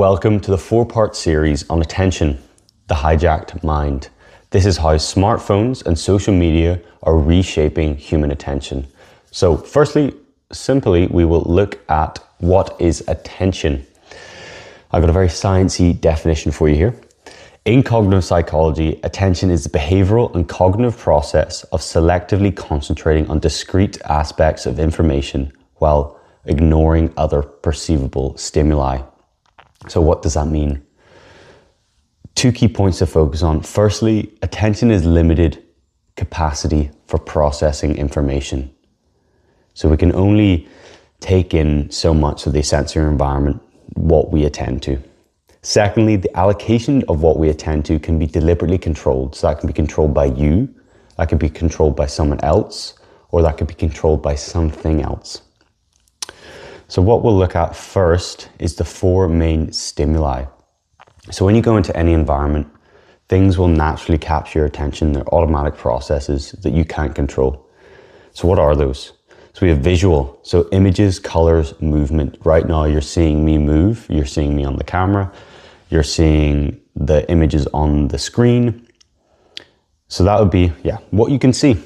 Welcome to the 4-part series on attention, the hijacked mind. This is how smartphones and social media are reshaping human attention. So firstly, simply, we will look at what is attention. I've got a very sciencey definition for you here. In cognitive psychology, attention is the behavioral and cognitive process of selectively concentrating on discrete aspects of information while ignoring other perceivable stimuli. So what does that mean? 2 key points to focus on. Firstly, attention is limited capacity for processing information. So we can only take in so much of the sensory environment, what we attend to. Secondly, the allocation of what we attend to can be deliberately controlled. So that can be controlled by you, that can be controlled by someone else, or that could be controlled by something else. So what we'll look at first is the 4 main stimuli. So when you go into any environment, things will naturally capture your attention. They're automatic processes that you can't control. So what are those? So we have visual, so images, colors, movement. Right now you're seeing me move, you're seeing me on the camera, you're seeing the images on the screen. So that would be, what you can see.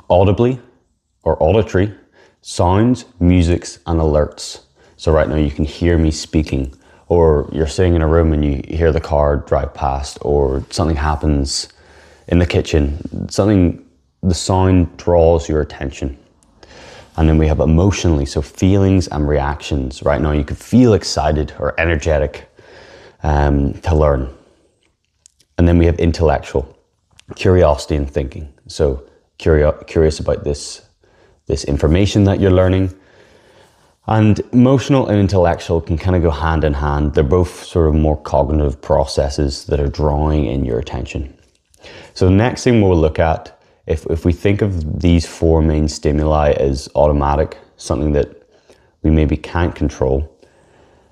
Audibly or auditory, sounds, musics, and alerts. So right now you can hear me speaking, or you're sitting in a room and you hear the car drive past, or something happens in the kitchen. The sound draws your attention. And then we have emotionally, so feelings and reactions. Right now you could feel excited or energetic to learn. And then we have intellectual, curiosity and thinking. So curious about this information that you're learning. And emotional and intellectual can kind of go hand in hand. They're both sort of more cognitive processes that are drawing in your attention. So the next thing we'll look at, if we think of these 4 main stimuli as automatic, something that we maybe can't control,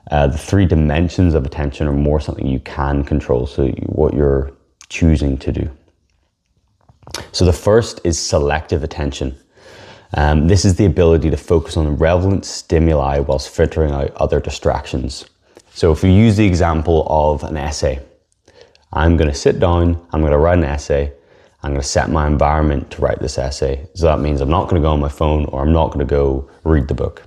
the 3 dimensions of attention are more something you can control, so what you're choosing to do. So the first is selective attention. This is the ability to focus on relevant stimuli whilst filtering out other distractions. So if we use the example of an essay, I'm going to sit down, I'm going to write an essay, I'm going to set my environment to write this essay. So that means I'm not going to go on my phone, or I'm not going to go read the book.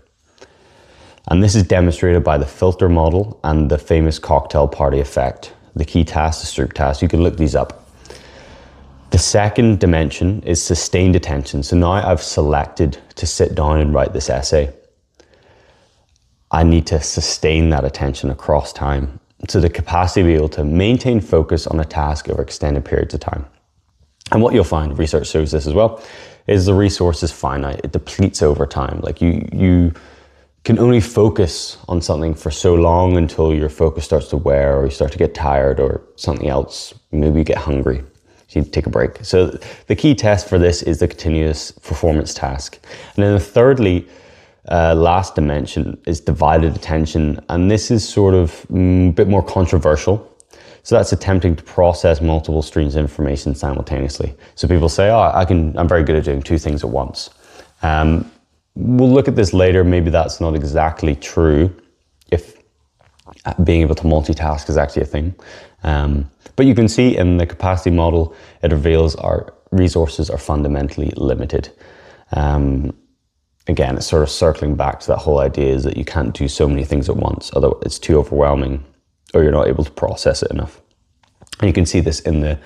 And this is demonstrated by the filter model and the famous cocktail party effect. The key task, the Stroop task, you can look these up. The second dimension is sustained attention. So now I've selected to sit down and write this essay. I need to sustain that attention across time. So the capacity to be able to maintain focus on a task over extended periods of time. And what you'll find, research shows this as well, is the resource is finite. It depletes over time. Like you can only focus on something for so long until your focus starts to wear, or you start to get tired, or something else. Maybe you get hungry. You need to take a break. So the key test for this is the continuous performance task. And then thirdly, last dimension is divided attention. And this is sort of a bit more controversial. So that's attempting to process multiple streams of information simultaneously. So people say, I'm very good at doing 2 things at once. We'll look at this later. Maybe that's not exactly true, if being able to multitask is actually a thing. But you can see in the capacity model, it reveals our resources are fundamentally limited. Again, it's sort of circling back to that whole idea is that you can't do so many things at once, otherwise it's too overwhelming, or you're not able to process it enough. And you can see this in the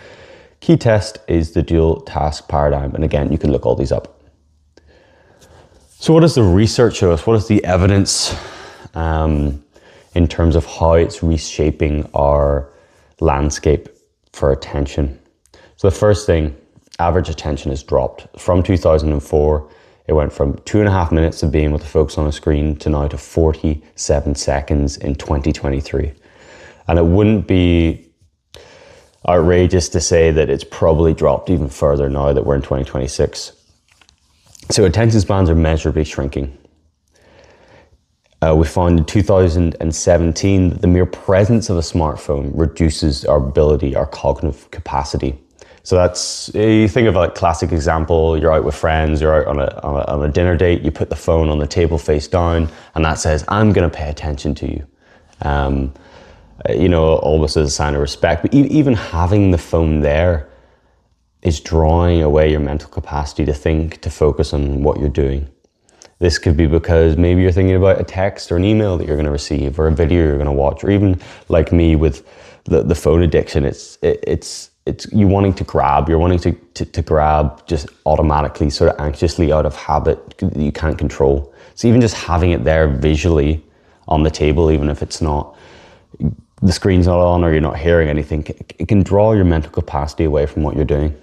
key test is the dual task paradigm. And again, you can look all these up. So what does the research show us? What is the evidence in terms of how it's reshaping our landscape for attention? So the first thing, average attention has dropped. From 2004, it went from 2.5 minutes of being able to focus on a screen to now to 47 seconds in 2023. And it wouldn't be outrageous to say that it's probably dropped even further now that we're in 2026. So attention spans are measurably shrinking. We found in 2017 that the mere presence of a smartphone reduces our ability, our cognitive capacity. So that's, you think of a classic example, you're out with friends, you're out on a dinner date, you put the phone on the table face down, and that says, I'm gonna pay attention to you. Almost as a sign of respect. But even having the phone there is drawing away your mental capacity to think, to focus on what you're doing. This could be because maybe you're thinking about a text or an email that you're going to receive, or a video you're going to watch, or even like me with the phone addiction, it's you wanting to grab, you're wanting to grab just automatically, sort of anxiously out of habit that you can't control. So even just having it there visually on the table, even if it's not, the screen's not on or you're not hearing anything, it can draw your mental capacity away from what you're doing.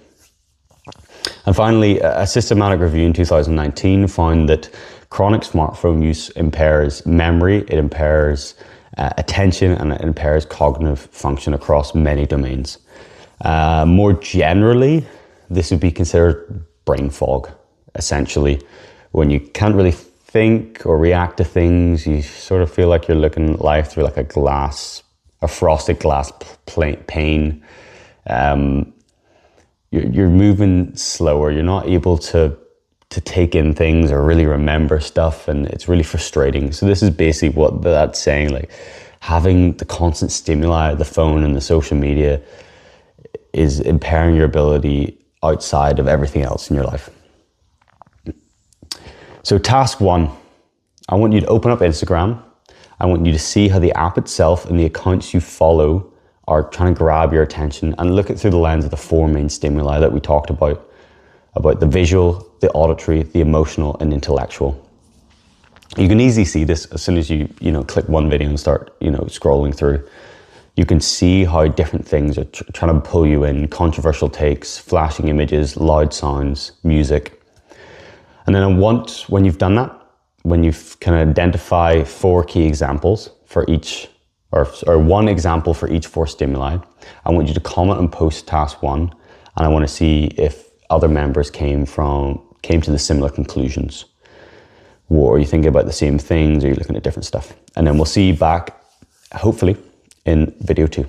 And finally, a systematic review in 2019 found that chronic smartphone use impairs memory, it impairs attention, and it impairs cognitive function across many domains. More generally, this would be considered brain fog, essentially. When you can't really think or react to things, you sort of feel like you're looking at life through like a frosted glass pane. You're moving slower. You're not able to take in things or really remember stuff, and it's really frustrating. So this is basically what that's saying, like having the constant stimuli, the phone and the social media, is impairing your ability outside of everything else in your life. So task 1, I want you to open up Instagram. I want you to see how the app itself and the accounts you follow are trying to grab your attention, and look at through the lens of the 4 main stimuli that we talked about the visual, the auditory, the emotional, and intellectual. You can easily see this as soon as you click one video and start scrolling through. You can see how different things are trying to pull you in: controversial takes, flashing images, loud sounds, music. And then when you've done that, when you've kind of identify 4 key examples for each, or one example for each 4 stimuli, I want you to comment and post task 1, and I want to see if other members came to the similar conclusions. Or are you thinking about the same things, or are you looking at different stuff? And then we'll see you back, hopefully, in video 2.